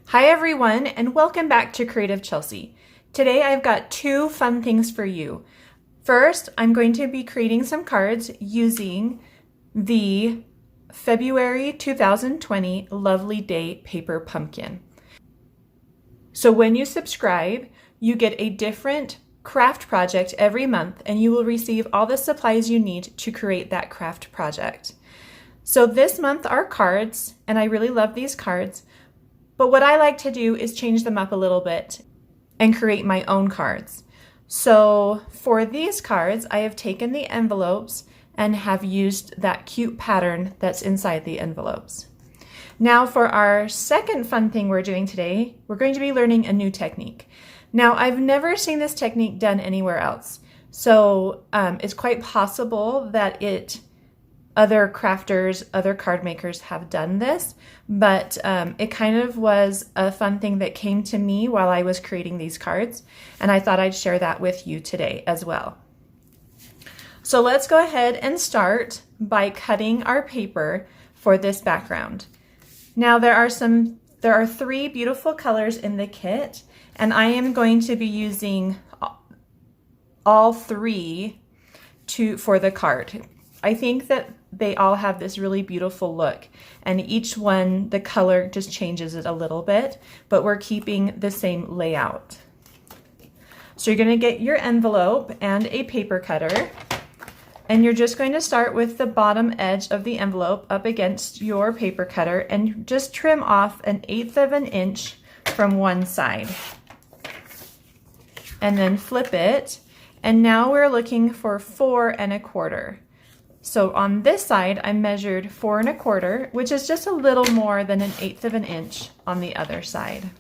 Hi everyone, and welcome back to CreativeChelsey. Today I've got two fun things for you. First, I'm going to be creating some cards using the February 2020 Lovely Day paper pumpkin. So when you subscribe, you get a different craft project every month, and you will receive all the supplies you need to create that craft project. So this month are cards, and I really love these cards. But what I like to do is change them up a little bit and create my own cards. So for these cards, I have taken the envelopes and have used that cute pattern that's inside the envelopes. Now for our second fun thing we're doing today, we're going to be learning a new technique. Now I've never seen this technique done anywhere else. So it's quite possible that other crafters, other card makers have done this, but it kind of was a fun thing that came to me while I was creating these cards, and I thought I'd share that with you today as well. So let's go ahead and start by cutting our paper for this background. Now there are three beautiful colors in the kit, and I am going to be using all three for the card. I think that they all have this really beautiful look, and each one, the color just changes it a little bit, but we're keeping the same layout. So you're going to get your envelope and a paper cutter, and you're just going to start with the bottom edge of the envelope up against your paper cutter and just trim off 1/8 of an inch from one side. And then flip it, and now we're looking for 4 1/4. So on this side, I measured 4 1/4, which is just a little more than 1/8 of an inch on the other side.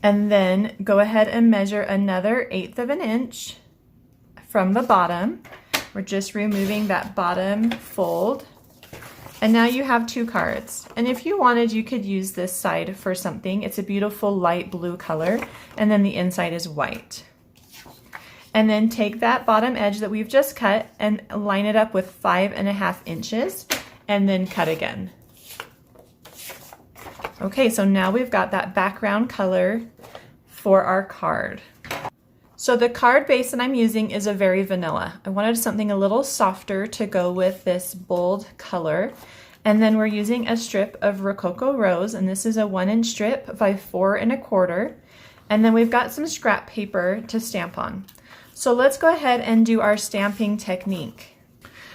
And then go ahead and measure another 1/8 of an inch from the bottom. We're just removing that bottom fold. And now you have two cards. And if you wanted, you could use this side for something. It's a beautiful light blue color, and then the inside is white. And then take that bottom edge that we've just cut and line it up with 5 1/2 inches, and then cut again. Okay, so now we've got that background color for our card. So the card base that I'm using is a very vanilla. I wanted something a little softer to go with this bold color. And then we're using a strip of Rococo Rose, and this is a 1-inch strip by 4 1/4. And then we've got some scrap paper to stamp on. So let's go ahead and do our stamping technique.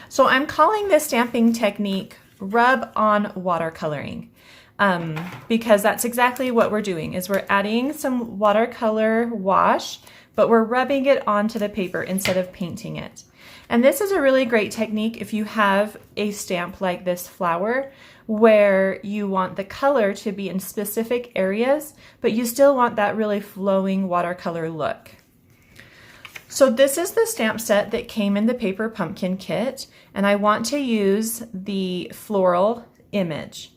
So I'm calling this stamping technique RUB-ON Watercoloring because that's exactly what we're doing, is we're adding some watercolor wash, but we're rubbing it onto the paper instead of painting it. And this is a really great technique if you have a stamp like this flower where you want the color to be in specific areas, but you still want that really flowing watercolor look. So this is the stamp set that came in the paper pumpkin kit, and I want to use the floral image.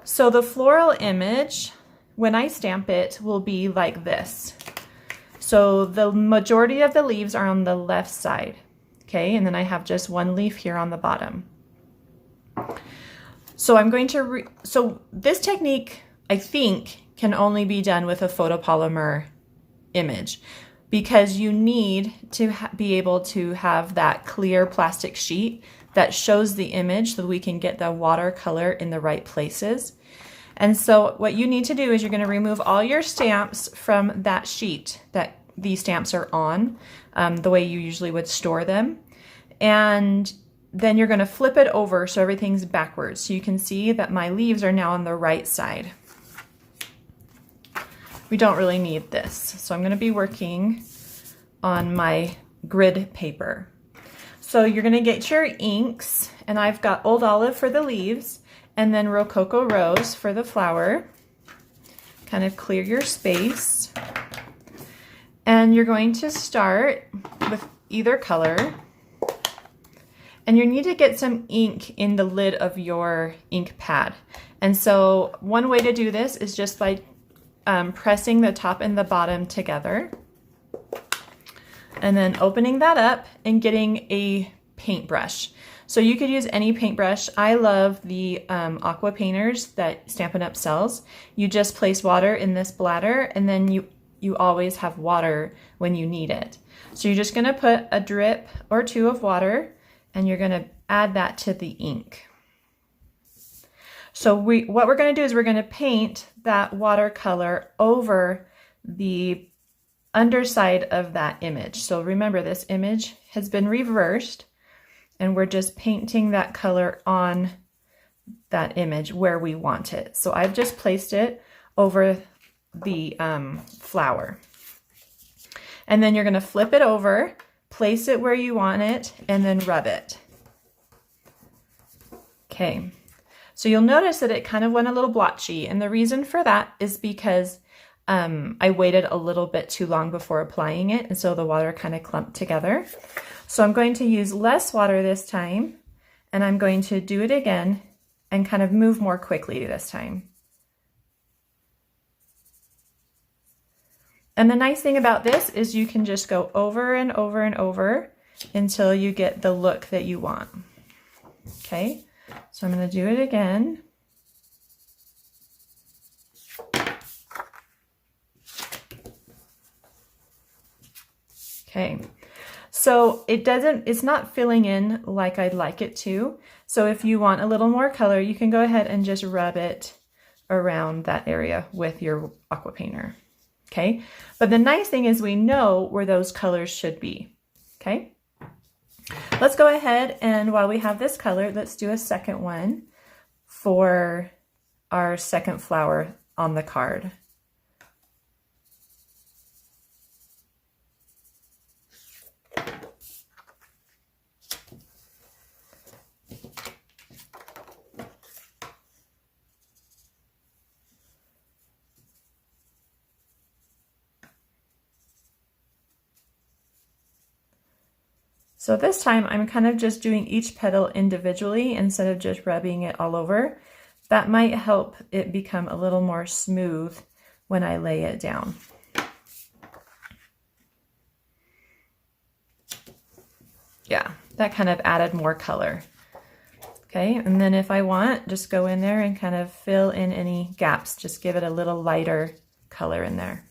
So the floral image, when I stamp it, will be like this. So the majority of the leaves are on the left side, okay? And then I have just one leaf here on the bottom. So I'm going to, so this technique, I think, can only be done with a photopolymer image, because you need to be able to have that clear plastic sheet that shows the image so we can get the watercolor in the right places. And so what you need to do is you're going to remove all your stamps from that sheet that these stamps are on, the way you usually would store them. And then you're going to flip it over so everything's backwards. So you can see that my leaves are now on the right side. We don't really need this. So I'm going to be working on my grid paper. So you're going to get your inks, and I've got Old Olive for the leaves, and then Rococo Rose for the flower. Kind of clear your space. And you're going to start with either color. And you need to get some ink in the lid of your ink pad. And so one way to do this is just by pressing the top and the bottom together, and then opening that up and getting a paintbrush. So you could use any paintbrush. I love the aqua painters that Stampin' Up! Sells. You just place water in this bladder, and then you always have water when you need it. So you're just gonna put a drip or two of water, and you're gonna add that to the ink. So what we're gonna do is we're gonna paint that watercolor over the underside of that image. So remember, this image has been reversed, and we're just painting that color on that image where we want it. So I've just placed it over the flower. And then you're gonna flip it over, place it where you want it, and then rub it. Okay, so you'll notice that it kind of went a little blotchy, and the reason for that is because I waited a little bit too long before applying it, and so the water kind of clumped together. So I'm going to use less water this time, and I'm going to do it again and kind of move more quickly this time. And the nice thing about this is you can just go over and over and over until you get the look that you want. Okay, so I'm going to do it again. Okay, so it's not filling in like I'd like it to. So if you want a little more color, you can go ahead and just rub it around that area with your aqua painter. Okay, but the nice thing is we know where those colors should be. Okay, let's go ahead, and while we have this color, let's do a second one for our second flower on the card. So this time I'm kind of just doing each petal individually instead of just rubbing it all over. That might help it become a little more smooth when I lay it down. Yeah, that kind of added more color. Okay, and then if I want, just go in there and kind of fill in any gaps. Just give it a little lighter color in there.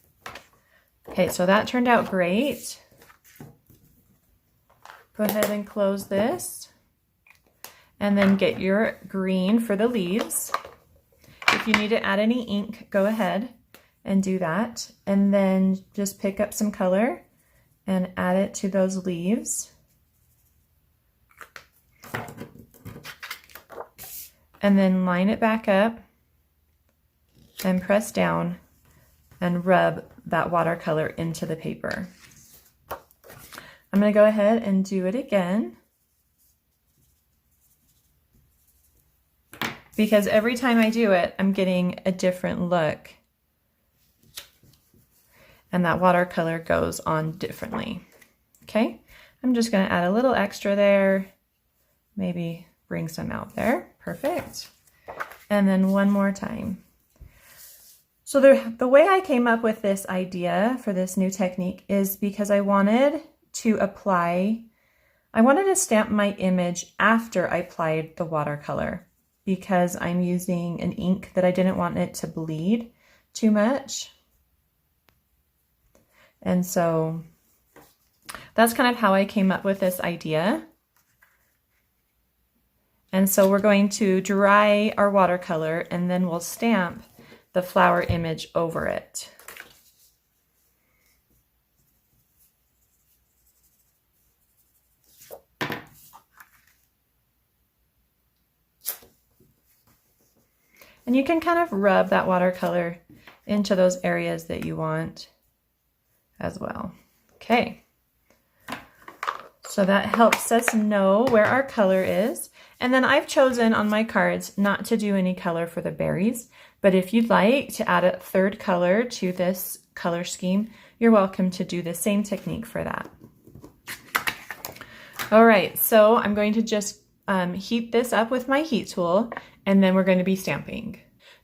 Okay, so that turned out great. Go ahead and close this, and then get your green for the leaves. If you need to add any ink, go ahead and do that, and then just pick up some color and add it to those leaves. And then line it back up and press down and rub that watercolor into the paper. I'm going to go ahead and do it again, because every time I do it, I'm getting a different look, and that watercolor goes on differently. Okay, I'm just going to add a little extra there, maybe bring some out there. Perfect. And then one more time. So the way I came up with this idea for this new technique is because I wanted to stamp my image after I applied the watercolor, because I'm using an ink that I didn't want it to bleed too much. And so that's kind of how I came up with this idea. And so we're going to dry our watercolor, and then we'll stamp the flower image over it. And you can kind of rub that watercolor into those areas that you want as well. Okay, so that helps us know where our color is. And then I've chosen on my cards not to do any color for the berries, but if you'd like to add a third color to this color scheme, you're welcome to do the same technique for that. All right, so I'm going to just heat this up with my heat tool, and then we're going to be stamping.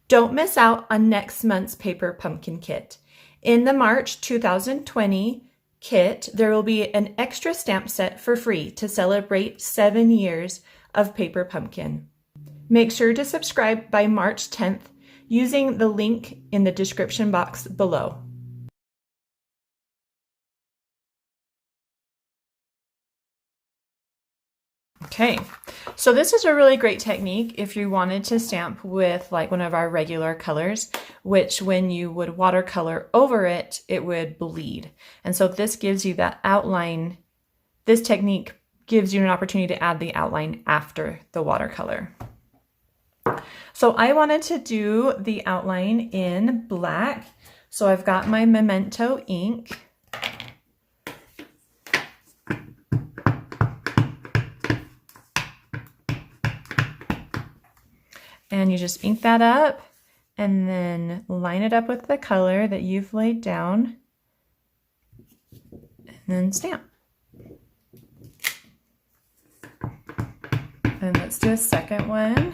Don't miss out on next month's paper pumpkin kit. In the March 2020 kit, there will be an extra stamp set for free to celebrate 7 years of paper pumpkin. Make sure to subscribe by March 10th using the link in the description box below. Okay, so this is a really great technique if you wanted to stamp with like one of our regular colors, which when you would watercolor over it, it would bleed. And so this gives you that outline. This technique gives you an opportunity to add the outline after the watercolor. So I wanted to do the outline in black. So I've got my Memento ink. And you just ink that up and then line it up with the color that you've laid down and then stamp. And let's do a second one.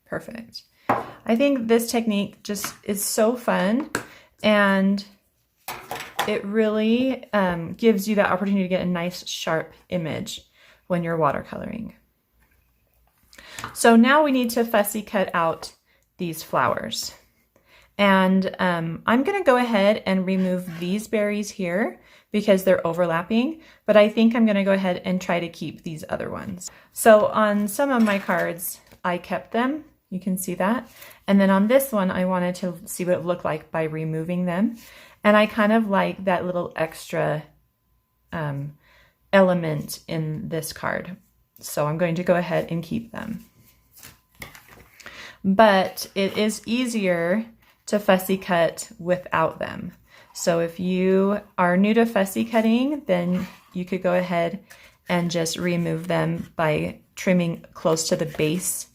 Perfect. I think this technique just is so fun, and it really gives you that opportunity to get a nice sharp image when you're watercoloring. So now we need to fussy cut out these flowers. And I'm going to go ahead and remove these berries here because they're overlapping, but I think I'm going to go ahead and try to keep these other ones. So on some of my cards, I kept them. You can see that. And then on this one, I wanted to see what it looked like by removing them. And I kind of like that little extra element in this card. So I'm going to go ahead and keep them. But it is easier to fussy cut without them. So if you are new to fussy cutting, then you could go ahead and just remove them by trimming close to the base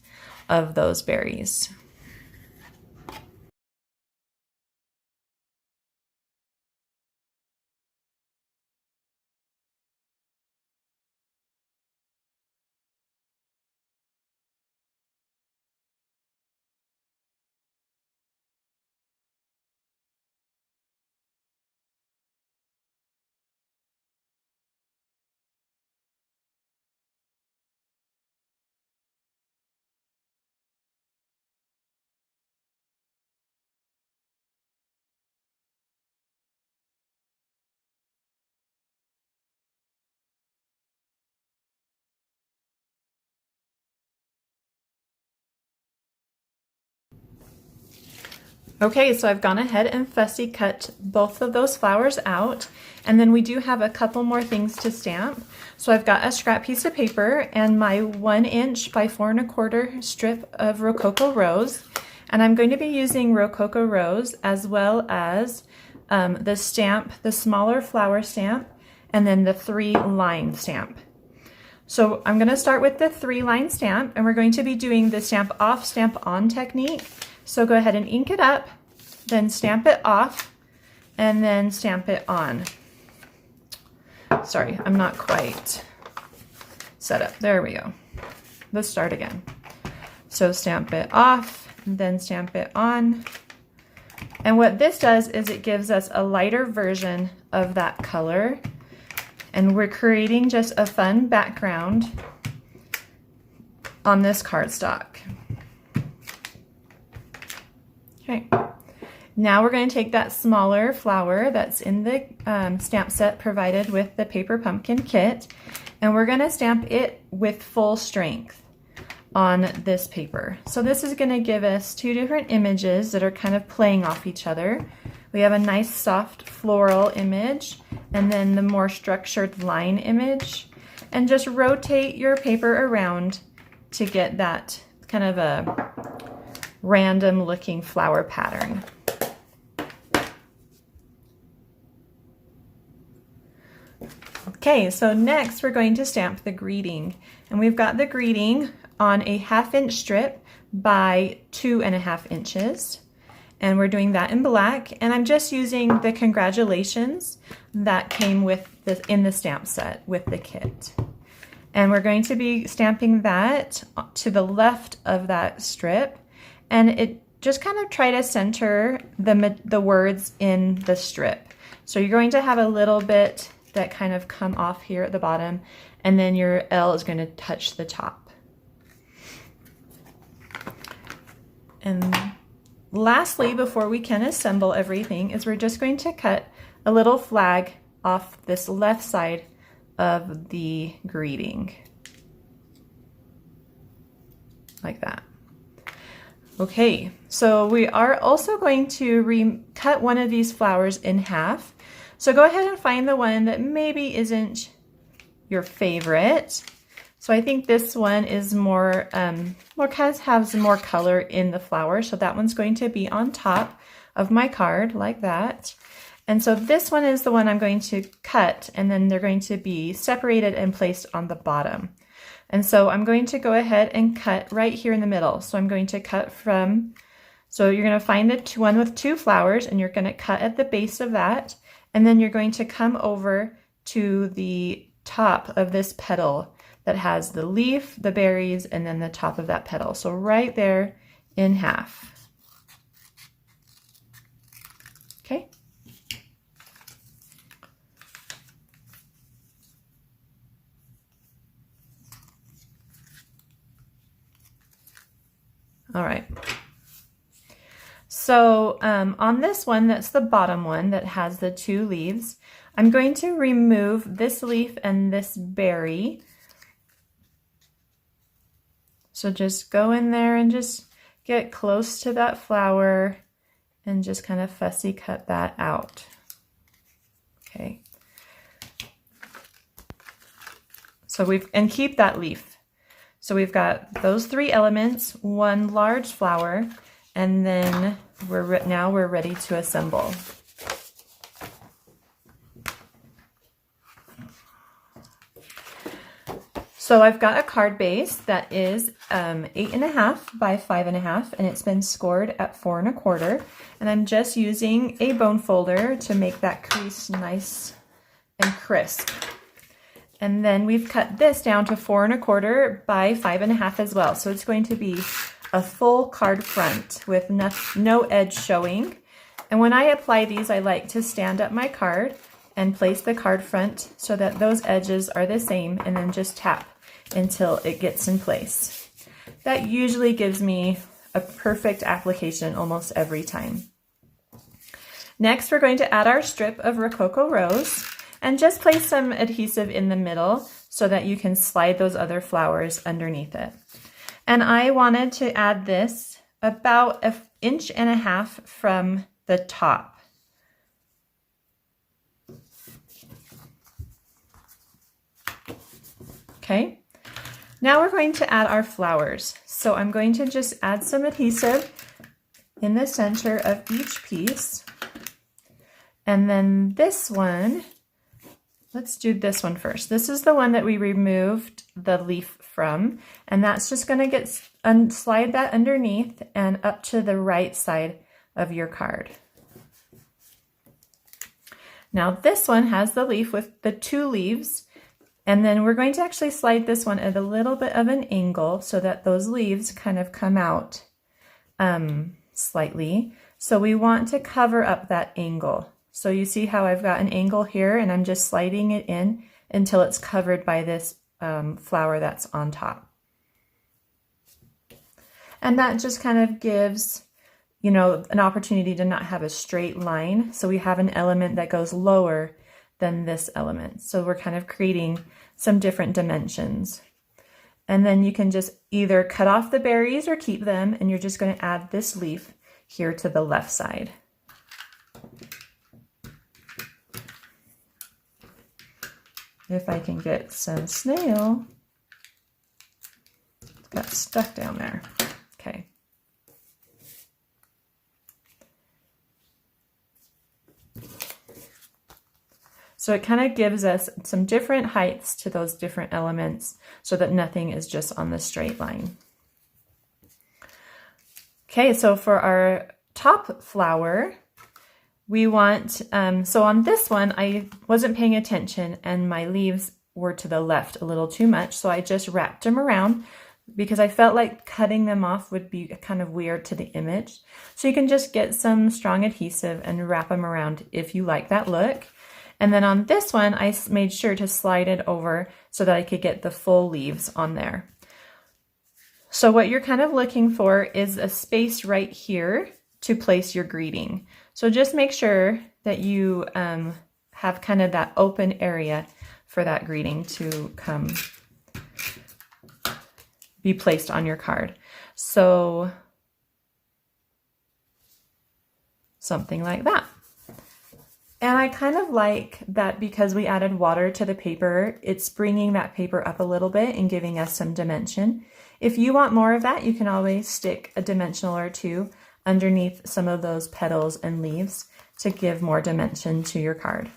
of those berries. Okay, so I've gone ahead and fussy cut both of those flowers out, and then we do have a couple more things to stamp. So I've got a scrap piece of paper and my 1 inch by 4 1/4 strip of Rococo Rose, and I'm going to be using Rococo Rose as well as the stamp, the smaller flower stamp, and then the 3-line stamp. So I'm going to start with the 3-line stamp, and we're going to be doing the stamp off, stamp on technique. So go ahead and ink it up, then stamp it off, and then stamp it on. Sorry, I'm not quite set up. There we go. Let's start again. So stamp it off, then stamp it on. And what this does is it gives us a lighter version of that color. And we're creating just a fun background on this cardstock. Okay, now we're going to take that smaller flower that's in the stamp set provided with the paper pumpkin kit, and we're going to stamp it with full strength on this paper. So this is going to give us 2 different images that are kind of playing off each other. We have a nice soft floral image and then the more structured line image, and just rotate your paper around to get that kind of a random looking flower pattern. Okay, so next we're going to stamp the greeting, and we've got the greeting on a 1/2 inch strip by 2 1/2 inches, and we're doing that in black, and I'm just using the congratulations that came with in the stamp set with the kit. And we're going to be stamping that to the left of that strip. And just kind of try to center the words in the strip. So you're going to have a little bit that kind of come off here at the bottom, and then your L is going to touch the top. And lastly, before we can assemble everything, is we're just going to cut a little flag off this left side of the greeting, like that. Okay, so we are also going to cut one of these flowers in half. So go ahead and find the one that maybe isn't your favorite. So I think this one is more has more color in the flower. So that one's going to be on top of my card like that. And so this one is the one I'm going to cut, and then they're going to be separated and placed on the bottom. And so I'm going to go ahead and cut right here in the middle. So I'm going to cut so you're going to find the one with 2 flowers, and you're going to cut at the base of that. And then you're going to come over to the top of this petal that has the leaf, the berries, and then the top of that petal. So right there in half. Okay. All right. So on this one, that's the bottom one that has the 2 leaves, I'm going to remove this leaf and this berry. So just go in there and just get close to that flower and just kind of fussy cut that out. Okay. So and keep that leaf. So we've got those 3 elements, 1 large flower, and then now we're ready to assemble. So I've got a card base that is 8.5 by 5.5, and it's been scored at 4 1/4. And I'm just using a bone folder to make that crease nice and crisp. And then we've cut this down to 4 1/4 by 5.5 as well. So it's going to be a full card front with no edge showing. And when I apply these, I like to stand up my card and place the card front so that those edges are the same, and then just tap until it gets in place. That usually gives me a perfect application almost every time. Next, we're going to add our strip of Rococo Rose and just place some adhesive in the middle so that you can slide those other flowers underneath it. And I wanted to add this about 1.5 inches from the top. Okay. Now we're going to add our flowers. So I'm going to just add some adhesive in the center of each piece. And then this one, let's do this one first. This is the one that we removed the leaf from, and that's just going to slide that underneath and up to the right side of your card. Now this one has the leaf with the 2 leaves. And then we're going to actually slide this one at a little bit of an angle so that those leaves kind of come out slightly. So we want to cover up that angle. So you see how I've got an angle here, and I'm just sliding it in until it's covered by this flower that's on top. And that just kind of gives, you know, an opportunity to not have a straight line. So we have an element that goes lower than this element. So we're kind of creating some different dimensions. And then you can just either cut off the berries or keep them, and you're just going to add this leaf here to the left side. If I can get some snail, it got stuck down there. Okay. So it kind of gives us some different heights to those different elements so that nothing is just on the straight line. Okay, so for our top flower, we want, so on this one, I wasn't paying attention and my leaves were to the left a little too much, so I just wrapped them around because I felt like cutting them off would be kind of weird to the image. So you can just get some strong adhesive and wrap them around if you like that look. And then on this one, I made sure to slide it over so that I could get the full leaves on there. So what you're kind of looking for is a space right here to place your greeting. So just make sure that you have kind of that open area for that greeting to be placed on your card. So something like that. And I kind of like that because we added water to the paper, it's bringing that paper up a little bit and giving us some dimension. If you want more of that, you can always stick a dimensional or two underneath some of those petals and leaves to give more dimension to your card.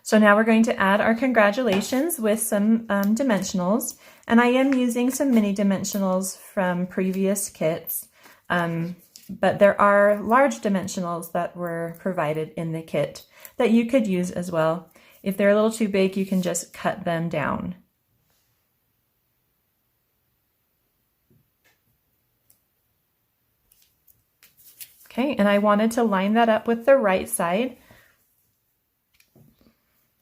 So now we're going to add our congratulations with some dimensionals. And I am using some mini dimensionals from previous kits. But there are large dimensionals that were provided in the kit that you could use as well. If they're a little too big, you can just cut them down. Okay, and I wanted to line that up with the right side.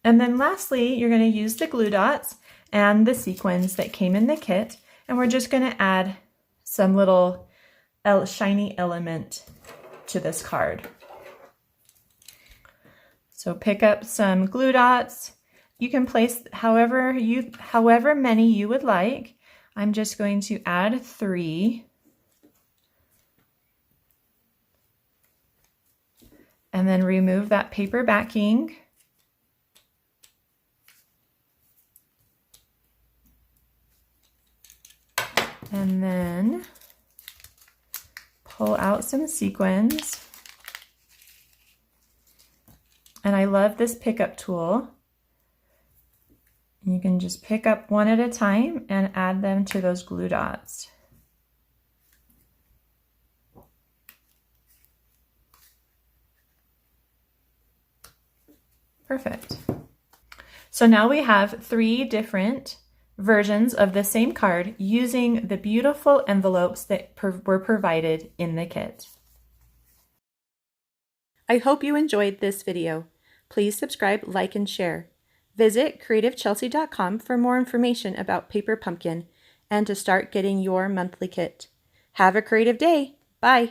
And then lastly, you're going to use the glue dots and the sequins that came in the kit, and we're just going to add some little shiny element to this card. So pick up some glue dots. You can place however many you would like. I'm just going to add 3. And then remove that paper backing. And then pull out some sequins. And I love this pickup tool. You can just pick up one at a time and add them to those glue dots. Perfect. So now we have 3 different versions of the same card using the beautiful envelopes that were provided in the kit. I hope you enjoyed this video. Please subscribe, like, and share. Visit CreativeChelsey.com for more information about Paper Pumpkin and to start getting your monthly kit. Have a creative day. Bye.